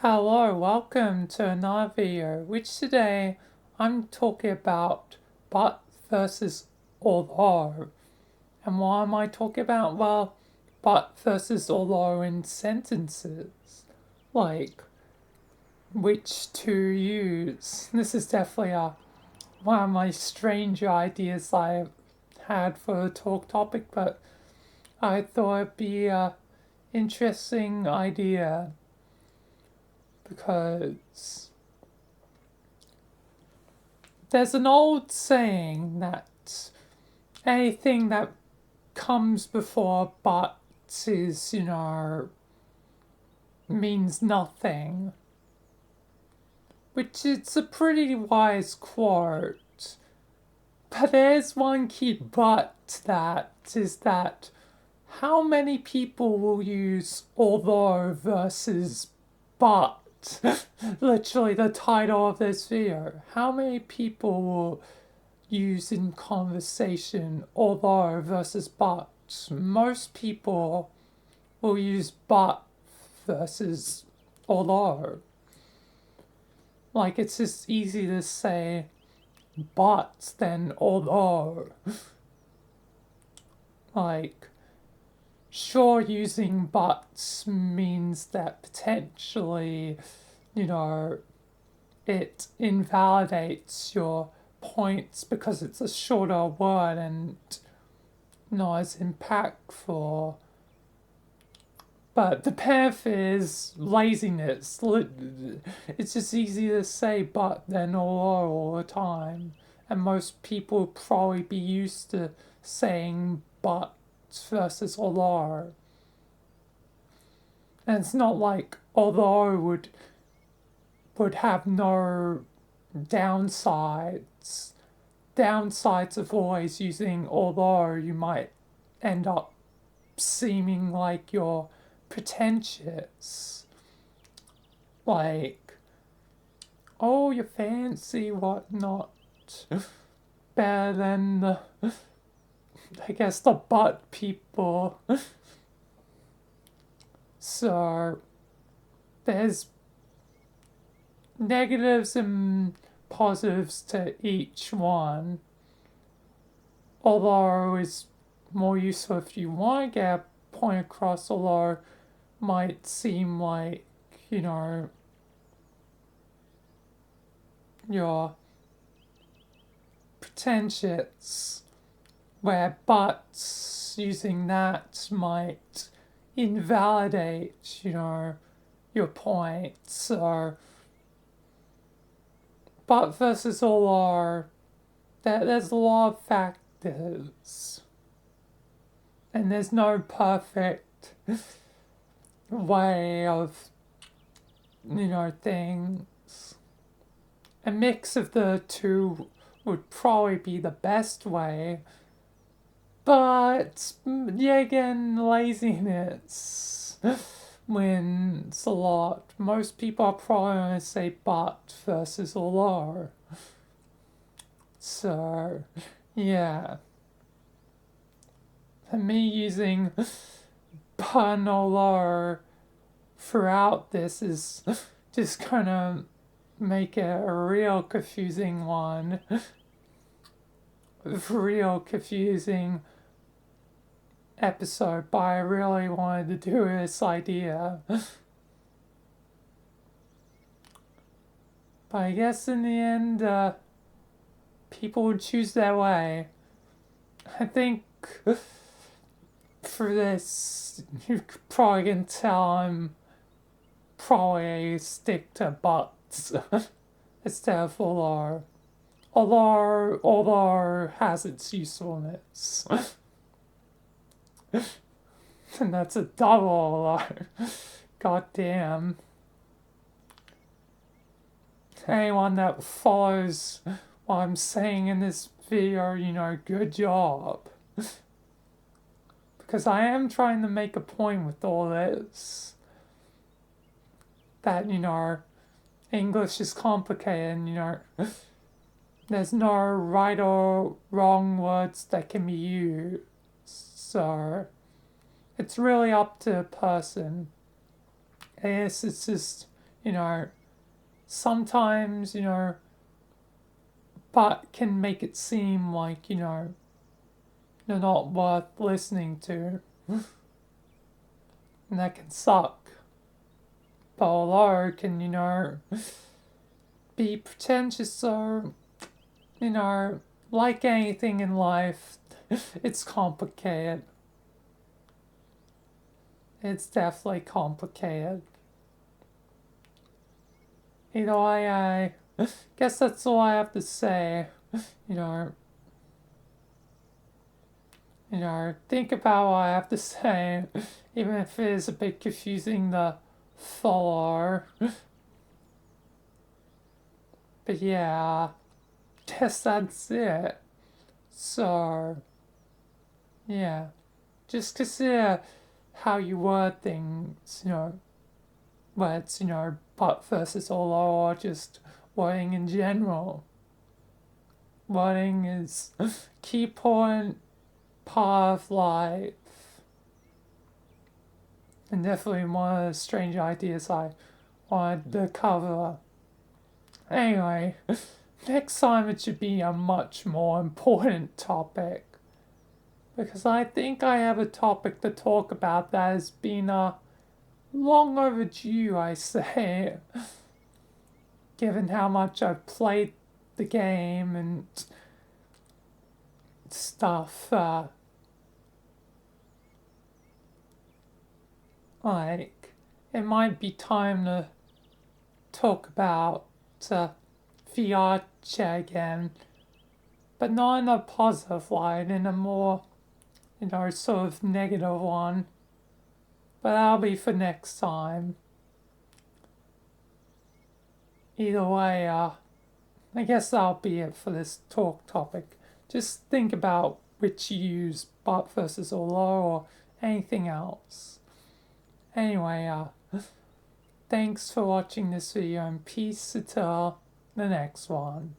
Hello, welcome to another video, which today I'm talking about but versus although. And why am I talking about, well, but versus although in sentences? Like, which to use? This is definitely one of my stranger ideas I've had for a talk topic, but I thought it'd be a interesting idea because there's an old saying that anything that comes before but is, means nothing. Which it's a pretty wise quote. But there's one key but that is that how many people will use although versus but? Literally the title of this video. How many people will use in conversation although versus but? Most people will use but versus although. Like it's just easy to say but than although. Like, sure, using buts means that potentially, it invalidates your points because it's a shorter word and not as impactful. But the path is laziness. It's just easy to say but than or all the time. And most people would probably be used to saying but versus although. And it's not like although would have no downsides. Downsides of always using although you might end up seeming like you're pretentious. Like, oh, you're fancy, whatnot. Better than I guess, the butt people. So, there's negatives and positives to each one. Although it's more useful if you want to get a point across, although might seem like, you're pretentious, where buts using that might invalidate, your points. So, but versus all are, there's a lot of factors, and there's no perfect way of, things. A mix of the two would probably be the best way, but yeah, again, laziness wins a lot. Most people are probably going to say but versus although. So, yeah. And me using but and although throughout this is just gonna make it a real confusing one. Real confusing episode, but I really wanted to do this idea. But I guess in the end, people would choose their way. I think for this, you probably can tell I'm probably stick to buts instead of although. Although has its usefulness. And that's a double although. God damn. Anyone that follows what I'm saying in this video, good job. Because I am trying to make a point with all this. That, English is complicated and, there's no right or wrong words that can be used. So, it's really up to a person. I guess it's just, you know, sometimes, but can make it seem like, they're not worth listening to. And that can suck. But although it can, be pretentious or, like anything in life, it's complicated. It's definitely complicated. Either way, I guess that's all I have to say. You know, think about what I have to say, even if it is a bit confusing to follow. But yeah, guess that's it. So, yeah, just consider how you word things, where it's, but versus all or just wording in general. Wording is key point part of life. And definitely one of the strange ideas I wanted to cover. Anyway, next time it should be a much more important topic. Because I think I have a topic to talk about that has been long overdue, I say. Given how much I've played the game and stuff. Like, it might be time to talk about Viace again, but not in a positive light, in a more, sort of negative one. But that'll be for next time. Either way, I guess that'll be it for this talk topic. Just think about which you use, but versus although, or anything else. Anyway, thanks for watching this video and peace until the next one.